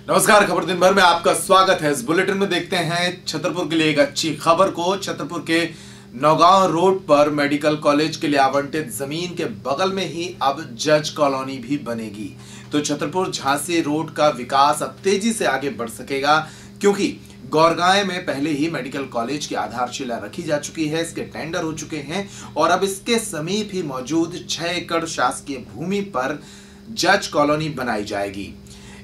नमस्कार, खबर दिन भर में आपका स्वागत है। इस बुलेटिन में देखते हैं छतरपुर के लिए एक अच्छी खबर को। छतरपुर के नौगांव रोड पर मेडिकल कॉलेज के लिए आवंटित जमीन के बगल में ही अब जज कॉलोनी भी बनेगी। तो छतरपुर झांसी रोड का विकास अब तेजी से आगे बढ़ सकेगा, क्योंकि गौरगांव में पहले ही मेडिकल कॉलेज की आधारशिला रखी जा चुकी है, इसके टेंडर हो चुके हैं और अब इसके समीप ही मौजूद 6 एकड़ शासकीय भूमि पर जज कॉलोनी बनाई जाएगी।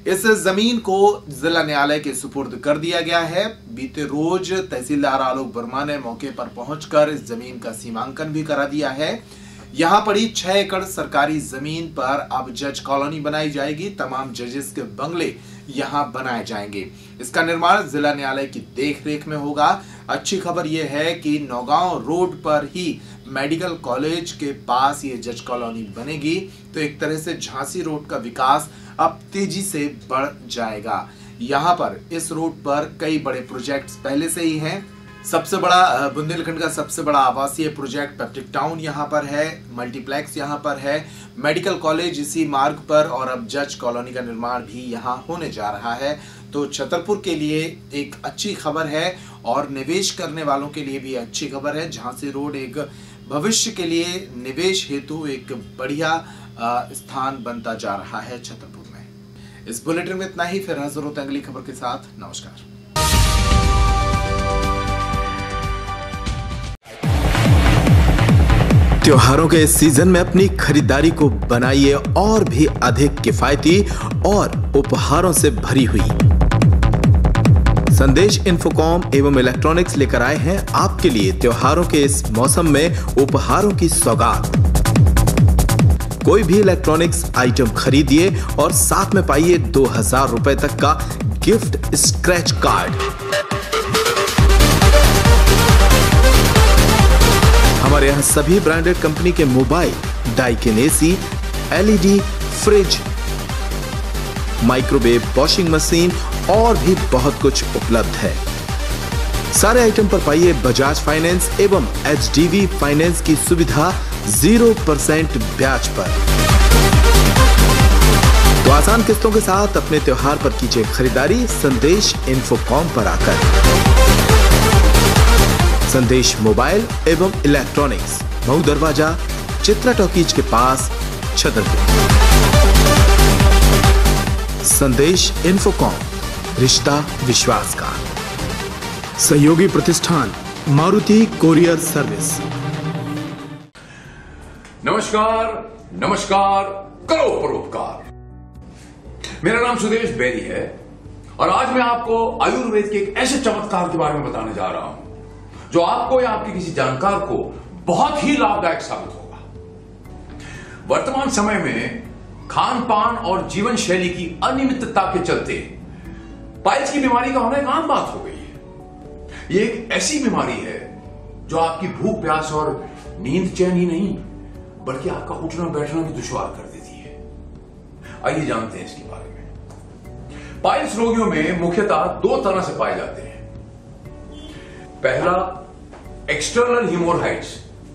इस जमीन को जिला न्यायालय के सुपुर्द कर दिया गया है। बीते रोज तहसीलदार आलोक वर्मा ने मौके पर पहुंचकर इस जमीन का सीमांकन भी करा दिया है। यहां पड़ी 6 एकड़ सरकारी जमीन पर अब जज कॉलोनी बनाई जाएगी। तमाम जजेस के बंगले यहां बनाए जाएंगे। इसका निर्माण जिला न्यायालय की देखरेख में होगा। अच्छी खबर यह है कि नौगांव रोड पर ही मेडिकल कॉलेज के पास ये जज कॉलोनी बनेगी, तो एक तरह से झांसी रोड का विकास अब तेजी से बढ़ जाएगा। यहाँ पर इस रोड पर कई बड़े प्रोजेक्ट्स पहले से ही हैं। सबसे बड़ा बुंदेलखंड का सबसे बड़ा आवासीय प्रोजेक्ट पैट्रिक टाउन यहाँ पर है, मल्टीप्लेक्स यहाँ पर है, मेडिकल कॉलेज इसी मार्ग पर और अब जज कॉलोनी का निर्माण भी यहाँ होने जा रहा है। तो छतरपुर के लिए एक अच्छी खबर है और निवेश करने वालों के लिए भी अच्छी खबर है। झांसी रोड एक भविष्य के लिए निवेश हेतु एक बढ़िया स्थान बनता जा रहा है छतरपुर में। इस बुलेटिन में इतना ही, फिर हाजिर होते हैं अगली खबर के साथ। नमस्कार। त्योहारों के इस सीजन में अपनी खरीदारी को बनाइए और भी अधिक किफायती और उपहारों से भरी हुई। संदेश इन्फोकॉम एवं इलेक्ट्रॉनिक्स लेकर आए हैं आपके लिए त्योहारों के इस मौसम में उपहारों की सौगात। कोई भी इलेक्ट्रॉनिक्स आइटम खरीदिए और साथ में पाइए 2000 रुपए तक का गिफ्ट स्क्रैच कार्ड। हमारे यहाँ सभी ब्रांडेड कंपनी के mobile, Daikin AC, LED, fridge, microwave, washing machine और भी बहुत कुछ उपलब्ध है। सारे आइटम पर पाइए बजाज फाइनेंस एवं एचडीबी फाइनेंस की सुविधा 0% ब्याज पर। तो आसान किस्तों के साथ अपने त्योहार पर कीजिए खरीदारी संदेश इन्फोकॉम पर आकर। संदेश मोबाइल एवं इलेक्ट्रॉनिक्स, मऊ दरवाजा, चित्रा टॉकीज के पास, छतरपुर। संदेश इन्फोकॉम, रिश्ता विश्वास का। सहयोगी प्रतिष्ठान मारुति कोरियर सर्विस। नमस्कार, नमस्कार, करो परोपकार। मेरा नाम सुदेश बेरी है और आज मैं आपको आयुर्वेद के एक ऐसे चमत्कार के बारे में बताने जा रहा हूं जो आपको या आपके किसी जानकार को बहुत ही लाभदायक साबित होगा। वर्तमान समय में खान पान और जीवन शैली की अनियमितता के चलते पाइल्स की बीमारी का होना एक आम बात हो गई है। ये एक ऐसी बीमारी है जो आपकी भूख, प्यास और नींद चैन ही नहीं बल्कि आपका उठना बैठना भी दुश्वार कर देती है। आइए जानते हैं इसके बारे में। पाइल्स रोगियों में मुख्यतः 2 तरह से पाए जाते हैं। पहला, एक्सटर्नल हिमोरहाइड्स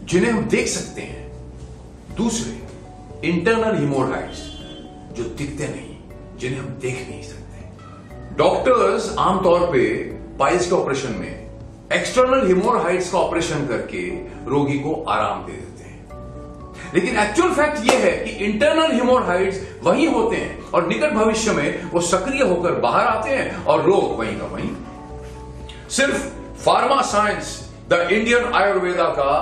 जिन्हें हम देख सकते हैं। दूसरे, इंटरनल हिमोरहाइड्स जो दिखते नहीं, जिन्हें हम देख नहीं सकते। डॉक्टर्स आमतौर पे पाइल्स के ऑपरेशन में एक्सटर्नल हिमोरहाइड्स का ऑपरेशन करके रोगी को आराम दे देते हैं, लेकिन एक्चुअल फैक्ट यह है कि इंटरनल हिमोरहाइड्स वही होते हैं और निकट भविष्य में वो सक्रिय होकर बाहर आते हैं और रोग वहीं का वहीं। सिर्फ pharma science, the Indian Ayurveda का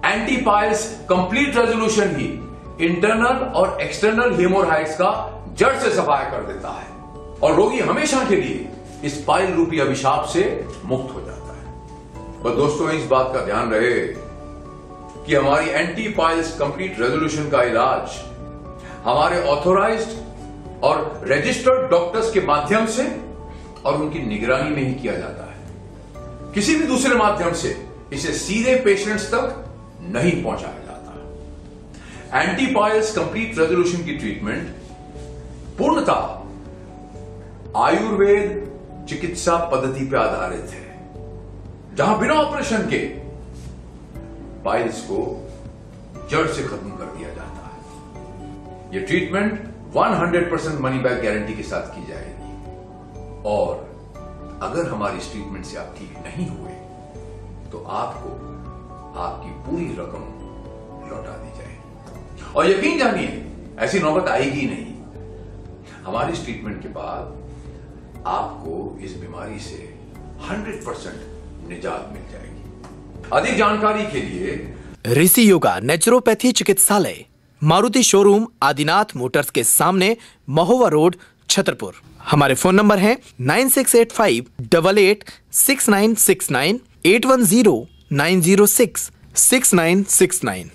एंटी पाइल्स कंप्लीट रेजोल्यूशन ही इंटरनल और एक्सटर्नल हिमोरहाइड्स का जड़ से सफाया कर देता है और रोगी हमेशा के लिए इस पाइल रूपी अभिशाप से मुक्त हो जाता है। पर दोस्तों, इस बात का ध्यान रहे कि हमारी एंटी पाइल्स कंप्लीट रेजोल्यूशन का इलाज हमारे ऑथोराइज्ड और रजिस्टर्ड डॉक्टर्स के माध्यम से और उनकी निगरानी में ही किया जाता है। किसी भी दूसरे माध्यम से इसे सीधे पेशेंट्स तक नहीं पहुंचाया जाता। एंटी पाइल्स कंप्लीट रेजोल्यूशन की ट्रीटमेंट पूर्णतः आयुर्वेद चिकित्सा पद्धति पर आधारित है, जहां बिना ऑपरेशन के पाइल्स को जड़ से खत्म कर दिया जाता है। यह ट्रीटमेंट 100% मनी बैक गारंटी के साथ की जाएगी। और अगर हमारी इस ट्रीटमेंट से आप ठीक नहीं हुए तो आपको आपकी पूरी रकम लौटा दी जाएगी। और यकीन जानिए, ऐसी नौबत आएगी नहीं। हमारी इस ट्रीटमेंट के बाद आपको इस बीमारी से 100% निजात मिल जाएगी। अधिक जानकारी के लिए ऋषि योगा नेचुरोपैथी चिकित्सालय, मारुति शोरूम, आदिनाथ मोटर्स के सामने, महोवा रोड, छतरपुर। हमारे फोन नंबर हैं 9685 88 6969, 810 906 6969।